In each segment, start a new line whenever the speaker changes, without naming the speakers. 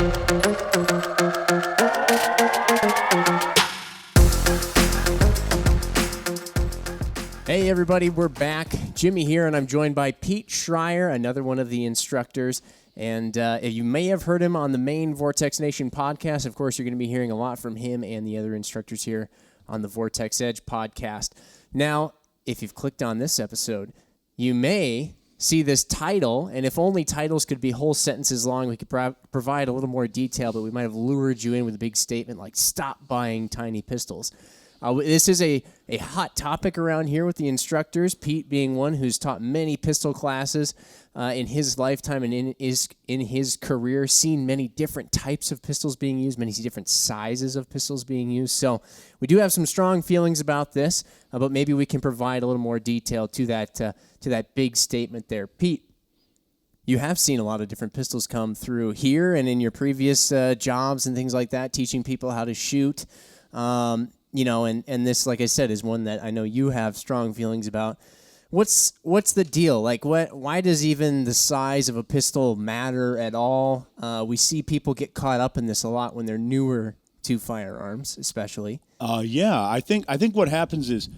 Hey everybody, we're back. Jimmy here, and I'm joined by Pete Schreier, another one of the instructors. And you may have heard him on the main Vortex Nation podcast. Of course, you're going to be hearing a lot from him and the other instructors here on the Vortex Edge podcast. Now, if you've clicked on this episode, you may see this title, and if only titles could be whole sentences long, we could provide a little more detail, but we might have lured you in with a big statement like, stop buying tiny pistols. This is a hot topic around here with the instructors, Pete being one who's taught many pistol classes in his lifetime and in his career, seen many different types of pistols being used, many different sizes of pistols being used. So we do have some strong feelings about this, but maybe we can provide a little more detail to that big statement there. Pete, you have seen a lot of different pistols come through here and in your previous jobs and things like that, teaching people how to shoot. And this, like I said, is one that I know you have strong feelings about. What's the deal? Like, why does even the size of a pistol matter at all? We see people get caught up in this a lot when they're newer to firearms, especially.
I think what happens is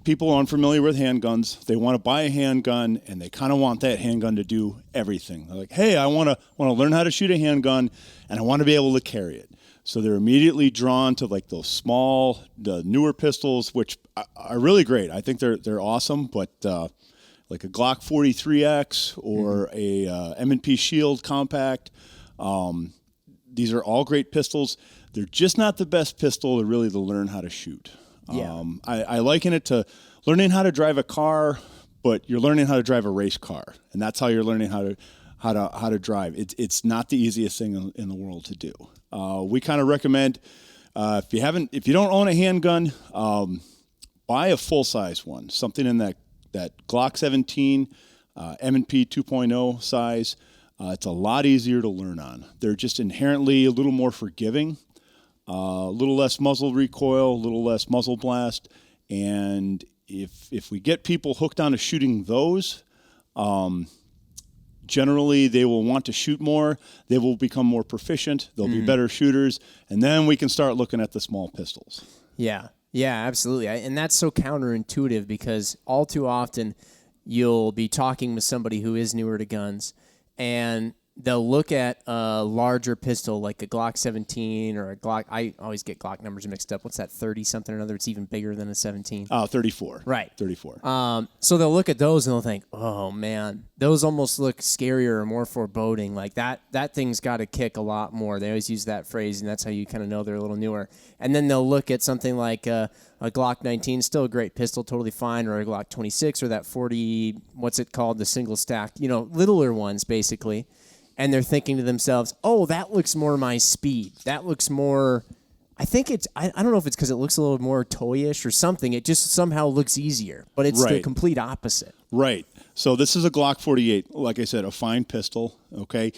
people are unfamiliar with handguns. They want to buy a handgun, and they kind of want that handgun to do everything. They're like, hey, I want to learn how to shoot a handgun, and I want to be able to carry it. So they're immediately drawn to like those small, the newer pistols, which are really great. I think they're awesome, but like a Glock 43X or a M&P Shield Compact, these are all great pistols. They're just not the best pistol really to learn how to shoot.
Yeah.
I liken it to learning how to drive a car, but you're learning how to drive a race car, and that's how you're learning how to drive. It's not the easiest thing in the world to do. We kind of recommend if you don't own a handgun, buy a full size one, something in that Glock 17, M&P 2.0 size. It's a lot easier to learn on. They're just inherently a little more forgiving, a little less muzzle recoil, a little less muzzle blast, and if we get people hooked onto shooting those, generally, they will want to shoot more. They will become more proficient. They'll be better shooters. And then we can start looking at the small pistols.
Yeah, absolutely. And that's so counterintuitive because all too often you'll be talking with somebody who is newer to guns, and they'll look at a larger pistol like a Glock 17 or a Glock. I always get Glock numbers mixed up. What's that, 30-something or another? It's even bigger than a 17.
34.
Right.
34.
So they'll look at those and they'll think, oh, man, those almost look scarier or more foreboding. Like that thing's got to kick a lot more. They always use that phrase, and that's how you kind of know they're a little newer. And then they'll look at something like a Glock 19, still a great pistol, totally fine, or a Glock 26 or that 40, what's it called, the single stack, littler ones basically. And they're thinking to themselves, oh, that looks more my speed. That looks more, I think it's, I don't know if it's because it looks a little more toyish or something. It just somehow looks easier, but it's the complete opposite.
Right. So this is a Glock 48, like I said, a fine pistol, okay?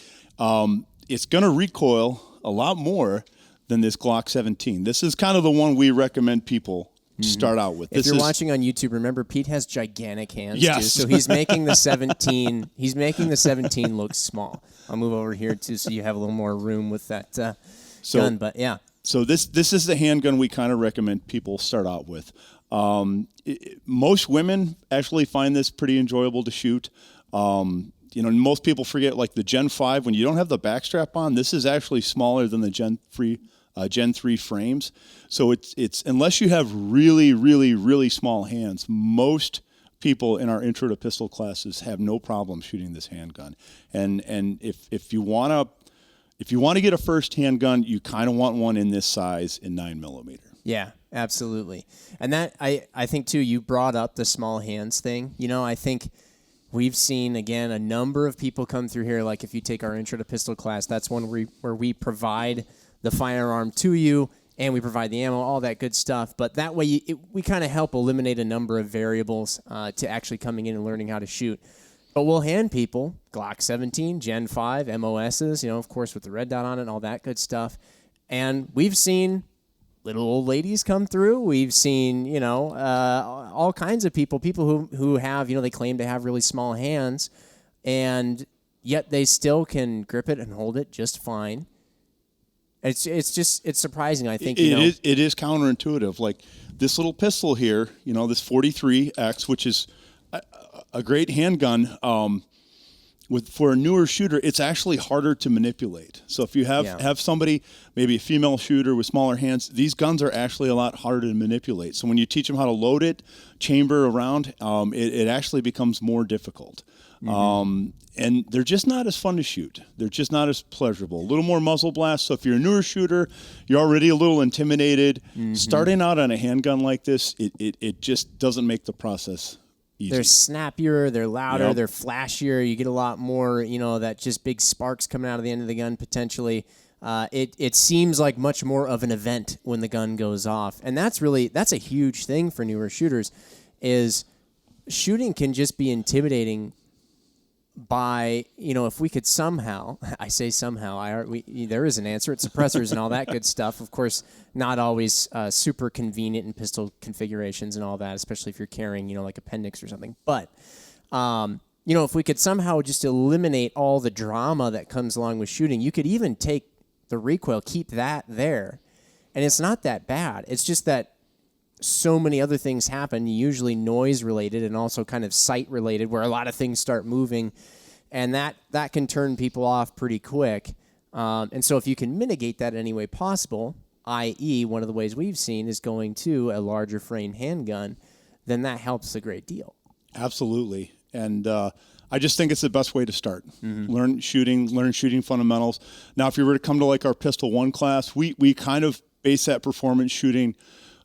It's going to recoil a lot more than this Glock 17. This is kind of the one we recommend people start out with.
If you're watching on YouTube, remember Pete has gigantic hands
yes.
too, so he's making the 17. He's making the 17 look small. I'll move over here too, so you have a little more room with that gun. But yeah. So
this is the handgun we kind of recommend people start out with. Most women actually find this pretty enjoyable to shoot. Most people forget like the Gen 5 when you don't have the backstrap on. This is actually smaller than the Gen 3 frames. So it's unless you have really, really, really small hands, most people in our intro to pistol classes have no problem shooting this handgun. And if you want to get a first handgun, you kind of want one in this size in 9mm.
Yeah, absolutely. And that I think too, you brought up the small hands thing. I think we've seen, again, a number of people come through here. Like if you take our intro to pistol class, that's one where we provide the firearm to you, and we provide the ammo, all that good stuff. But that way, we kind of help eliminate a number of variables to actually coming in and learning how to shoot. But we'll hand people Glock 17, Gen 5, MOSs, of course, with the red dot on it and all that good stuff. And we've seen little old ladies come through. We've seen, all kinds of people who have, they claim to have really small hands. And yet they still can grip it and hold it just fine. It's surprising. I think
it is counterintuitive. Like this little pistol here, this 43X, which is a great handgun. For a newer shooter, it's actually harder to manipulate. So if you have somebody, maybe a female shooter with smaller hands, these guns are actually a lot harder to manipulate. So when you teach them how to load it, chamber around, it actually becomes more difficult. And they're just not as fun to shoot. They're just not as pleasurable. A little more muzzle blast. So if you're a newer shooter, you're already a little intimidated. Starting out on a handgun like this, it just doesn't make the process easy.
They're snappier, they're louder, they're flashier. You get a lot more, that just big sparks coming out of the end of the gun potentially. It seems like much more of an event when the gun goes off. And that's a huge thing for newer shooters, is shooting can just be intimidating by, if we could somehow, I say somehow, there is an answer. It's suppressors and all that good stuff. Of course, not always super convenient in pistol configurations and all that, especially if you're carrying, like appendix or something. But, if we could somehow just eliminate all the drama that comes along with shooting, you could even take the recoil, keep that there. And it's not that bad. It's just that so many other things happen, usually noise related and also kind of sight related, where a lot of things start moving, and that can turn people off pretty quick. And so if you can mitigate that any way possible, i.e. one of the ways we've seen is going to a larger frame handgun, then that helps a great deal.
Absolutely. And I just think it's the best way to start. Learn shooting fundamentals. Now, if you were to come to like our Pistol 1 class, we kind of base that performance shooting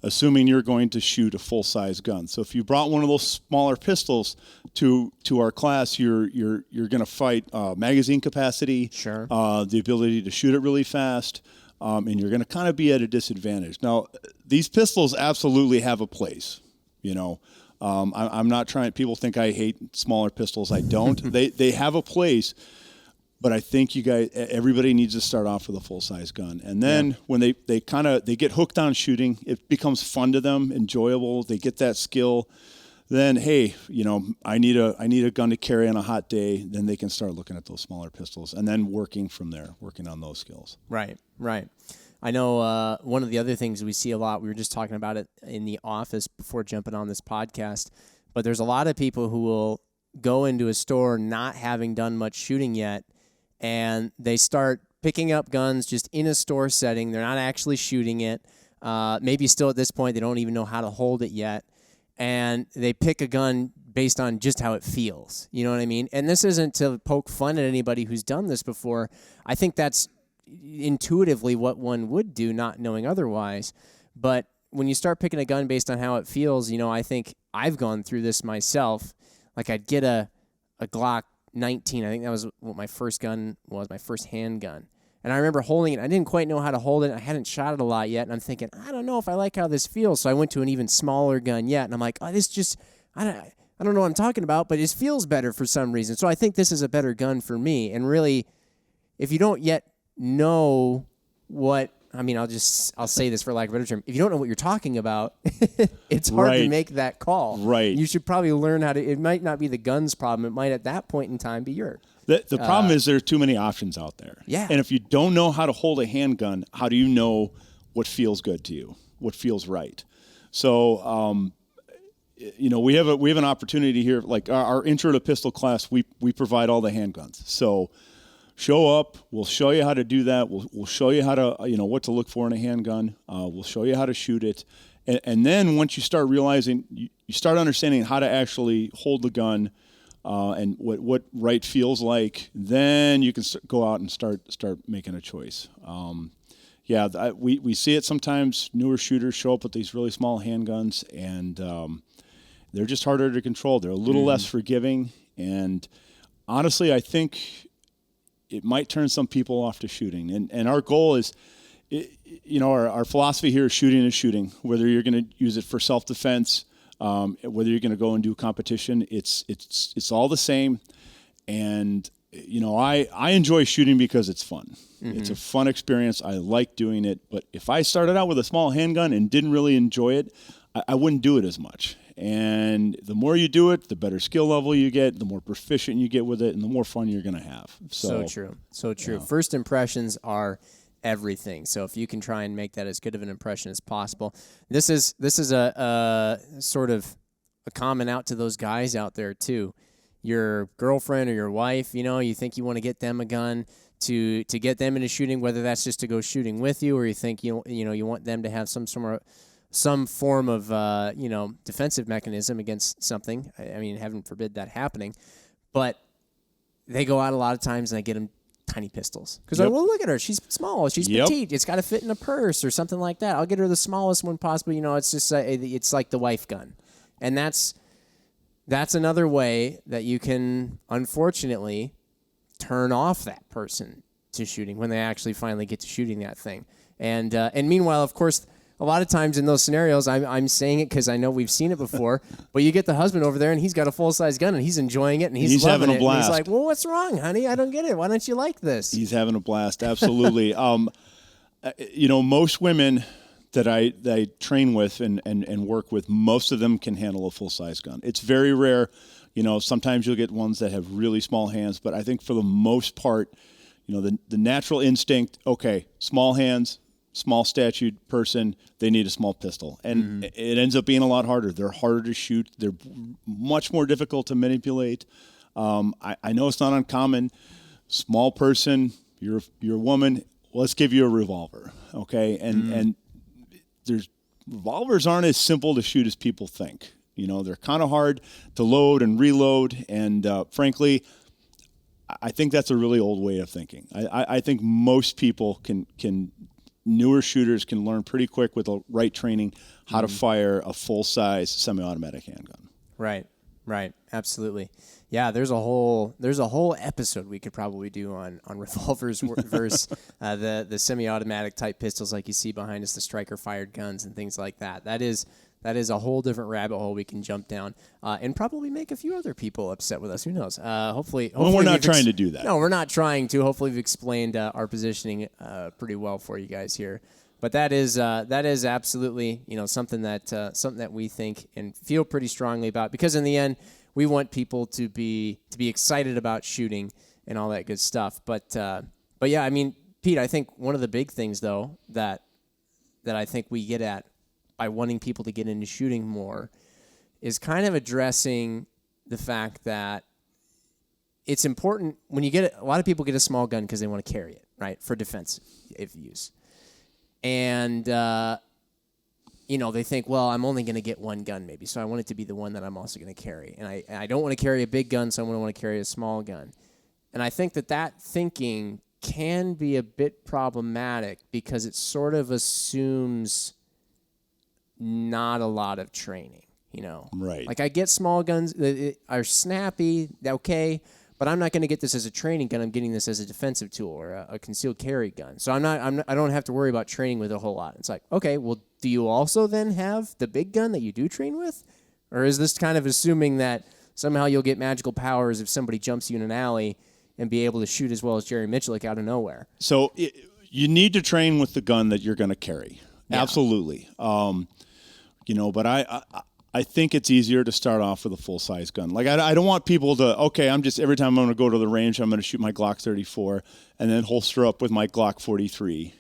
assuming you're going to shoot a full-size gun. So if you brought one of those smaller pistols to our class, you're going to fight magazine capacity,
sure,
the ability to shoot it really fast, and you're going to kind of be at a disadvantage. Now, these pistols absolutely have a place, I'm not trying. People think I hate smaller pistols. I don't. They have a place, but I think everybody needs to start off with a full size gun, and then when they get hooked on shooting, it becomes fun to them, enjoyable. They get that skill. Then hey, I need a gun to carry on a hot day. Then they can start looking at those smaller pistols, and then working from there, working on those skills.
Right. I know one of the other things we see a lot, we were just talking about it in the office before jumping on this podcast, but there's a lot of people who will go into a store not having done much shooting yet, and they start picking up guns just in a store setting. They're not actually shooting it. Maybe still at this point they don't even know how to hold it yet, and they pick a gun based on just how it feels. You know what I mean? And this isn't to poke fun at anybody who's done this before. I think that's intuitively what one would do, not knowing otherwise. But when you start picking a gun based on how it feels, I think I've gone through this myself. Like I'd get a Glock 19. I think that was what my first gun was, my first handgun. And I remember holding it. I didn't quite know how to hold it. I hadn't shot it a lot yet. And I'm thinking, I don't know if I like how this feels. So I went to an even smaller gun yet. And I'm like, this just, I don't know what I'm talking about, but it feels better for some reason. So I think this is a better gun for me. And really, if you don't yet know what, I'll say this for lack of a better term. If you don't know what you're talking about, it's hard to make that call.
Right.
You should probably learn how to, it might not be the gun's problem. It might at that point in time be your.
The problem is there are too many options out there.
Yeah.
And if you don't know how to hold a handgun, how do you know what feels good to you, what feels right? So, we have an opportunity here, like our intro to pistol class, we provide all the handguns. So show up, we'll show you how to do that. We'll show you how to, what to look for in a handgun. We'll show you how to shoot it. And then once you start realizing, you start understanding how to actually hold the gun, and what right feels like, then you can go out and start making a choice. We see it sometimes. Newer shooters show up with these really small handguns, and they're just harder to control. They're a little less forgiving, and honestly, I think it might turn some people off to shooting. And our goal is, our philosophy here is shooting. Whether you're going to use it for self-defense, whether you're going to go and do competition, it's all the same. And I enjoy shooting because it's fun. It's a fun experience. I like doing it. But if I started out with a small handgun and didn't really enjoy it, I wouldn't do it as much. And the more you do it, the better skill level you get, the more proficient you get with it, and the more fun you're going to have.
So true. So true. Yeah. First impressions are everything. So if you can try and make that as good of an impression as possible. This is a sort of a comment out to those guys out there too. Your girlfriend or your wife, you think you want to get them a gun to get them into shooting, whether that's just to go shooting with you, or you think you want them to have some form of defensive mechanism against something. I mean, heaven forbid that happening, but they go out a lot of times and I get them tiny pistols because well, look at her, she's small, she's petite, it's got to fit in a purse or something like that. I'll get her the smallest one possible. It's just it's like the wife gun, and that's another way that you can unfortunately turn off that person to shooting when they actually finally get to shooting that thing. And meanwhile, of course, a lot of times in those scenarios, I'm saying it because I know we've seen it before, but you get the husband over there and he's got a full-size gun and he's enjoying it and he's loving
having a blast.
And he's like, well, what's wrong, honey? I don't get it. Why don't you like this?
He's having a blast. Absolutely. Most women that I train with and work with, most of them can handle a full-size gun. It's very rare. Sometimes you'll get ones that have really small hands, but I think for the most part, the natural instinct, okay, small hands, small statured person, they need a small pistol. And it ends up being a lot harder. They're harder to shoot. They're much more difficult to manipulate. I know it's not uncommon. Small person, you're a woman, let's give you a revolver, okay? And revolvers aren't as simple to shoot as people think. They're kind of hard to load and reload, and frankly, I think that's a really old way of thinking. I think most people newer shooters can learn pretty quick with the right training how to fire a full-size semi-automatic handgun.
Right, absolutely. Yeah, there's a whole episode we could probably do on revolvers versus the semi-automatic type pistols like you see behind us, the striker-fired guns and things like that. That is a whole different rabbit hole we can jump down and probably make a few other people upset with us. Who knows? Hopefully
we're not trying to do that.
No, we're not trying to. Hopefully we've explained our positioning pretty well for you guys here. But that is absolutely something that we think and feel pretty strongly about, because in the end we want people to be excited about shooting and all that good stuff. But yeah, I mean, Pete, I think one of the big things though that I think we get at by wanting people to get into shooting more is kind of addressing the fact that it's important when you get a lot of people get a small gun because they want to carry it, right, for defensive use. And, they think, well, I'm only going to get one gun maybe, so I want it to be the one that I'm also going to carry. And I don't want to carry a big gun, so I'm going to want to carry a small gun. And I think that thinking can be a bit problematic because it sort of assumes not a lot of training,
Right.
Like I get small guns that are snappy, okay, but I'm not going to get this as a training gun. I'm getting this as a defensive tool or a concealed carry gun. So I don't have to worry about training with a whole lot. It's like, okay, well, do you also then have the big gun that you do train with? Or is this kind of assuming that somehow you'll get magical powers if somebody jumps you in an alley and be able to shoot as well as Jerry Mitchell out of nowhere?
So you need to train with the gun that you're going to carry. Yeah. Absolutely. But I think it's easier to start off with a full-size gun. Like, I don't want people to, okay, every time I'm going to go to the range, I'm going to shoot my Glock 34 and then holster up with my Glock 43.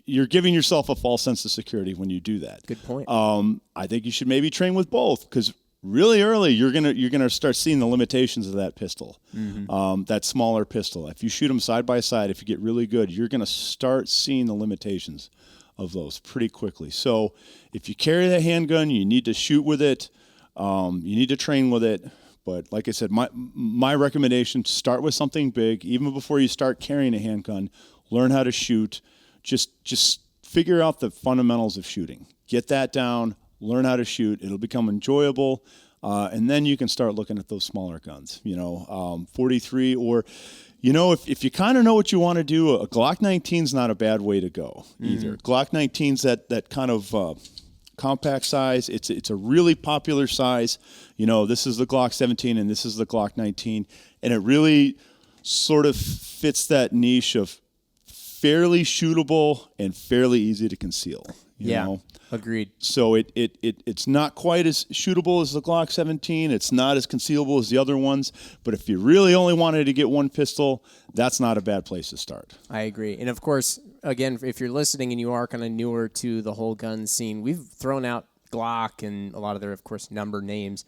You're giving yourself a false sense of security when you do that.
Good point.
I think you should maybe train with both, because really early you're gonna start seeing the limitations of that pistol, that smaller pistol. If you shoot them side by side, if you get really good, you're gonna start seeing the limitations of those pretty quickly. So if you carry that handgun, you need to shoot with it. You need to train with it. But like I said, my recommendation, start with something big. Even before you start carrying a handgun, learn how to shoot. Just figure out the fundamentals of shooting. Get that down, learn how to shoot. It'll become enjoyable. And then you can start looking at those smaller guns, 43 or... if you kind of know what you want to do, a Glock 19 is not a bad way to go either. Glock 19's that kind of compact size. It's a really popular size. This is the Glock 17 and this is the Glock 19, and it really sort of fits that niche of fairly shootable and fairly easy to conceal. You know?
Agreed.
So it's not quite as shootable as the Glock 17. It's not as concealable as the other ones. But if you really only wanted to get one pistol, that's not a bad place to start.
I agree. And of course, again, if you're listening and you are kind of newer to the whole gun scene, we've thrown out Glock and a lot of their, of course, number names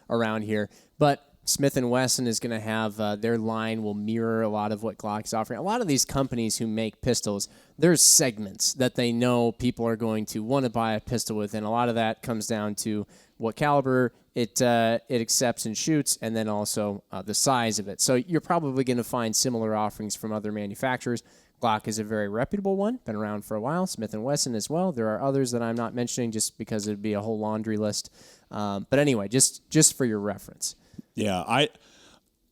around here. But Smith & Wesson is going to have their line will mirror a lot of what Glock's offering. A lot of these companies who make pistols, there's segments that they know people are going to want to buy a pistol with, and a lot of that comes down to what caliber it accepts and shoots, and then also the size of it. So you're probably going to find similar offerings from other manufacturers. Glock is a very reputable one, been around for a while. Smith & Wesson as well. There are others that I'm not mentioning just because it would be a whole laundry list. But anyway, just for your reference.
Yeah,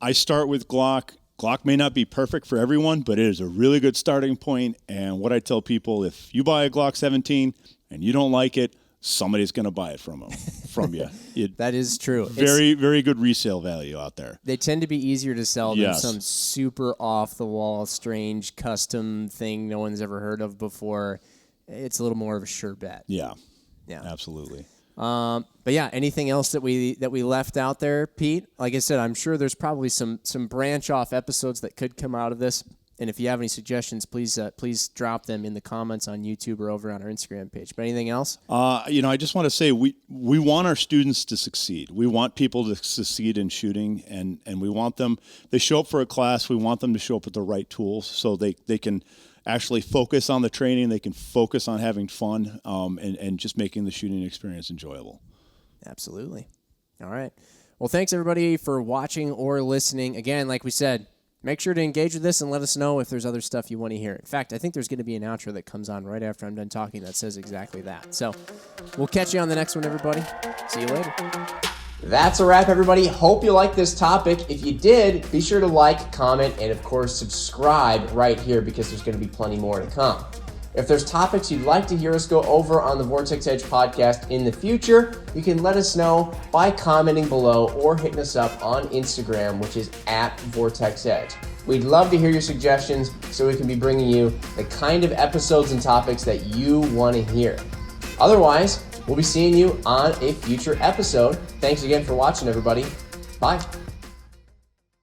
I start with Glock. Glock may not be perfect for everyone, but it is a really good starting point. And what I tell people, if you buy a Glock 17 and you don't like it, somebody's going to buy it from you.
That is true.
Very good resale value out there.
They tend to be easier to sell than some super off-the-wall, strange custom thing no one's ever heard of before. It's a little more of a sure bet.
Yeah, absolutely.
But yeah, anything else that we left out there, Pete? Like I said, I'm sure there's probably some branch off episodes that could come out of this. And if you have any suggestions, please drop them in the comments on YouTube or over on our Instagram page. But anything else?
I just want to say we want our students to succeed. We want people to succeed in shooting, and we want them. They show up for a class. We want them to show up with the right tools so they can actually focus on the training. They can focus on having fun and just making the shooting experience enjoyable.
Absolutely. All right. Well, thanks everybody for watching or listening. Again, like we said, make sure to engage with this and let us know if there's other stuff you want to hear. In fact, I think there's going to be an outro that comes on right after I'm done talking that says exactly that. So we'll catch you on the next one, everybody. See you later. That's a wrap, everybody. Hope you liked this topic. If you did, be sure to like, comment, and of course, subscribe right here because there's going to be plenty more to come. If there's topics you'd like to hear us go over on the Vortex Edge podcast in the future, you can let us know by commenting below or hitting us up on Instagram, which is @Vortex Edge. We'd love to hear your suggestions so we can be bringing you the kind of episodes and topics that you want to hear. Otherwise, we'll be seeing you on a future episode. Thanks again for watching, everybody. Bye.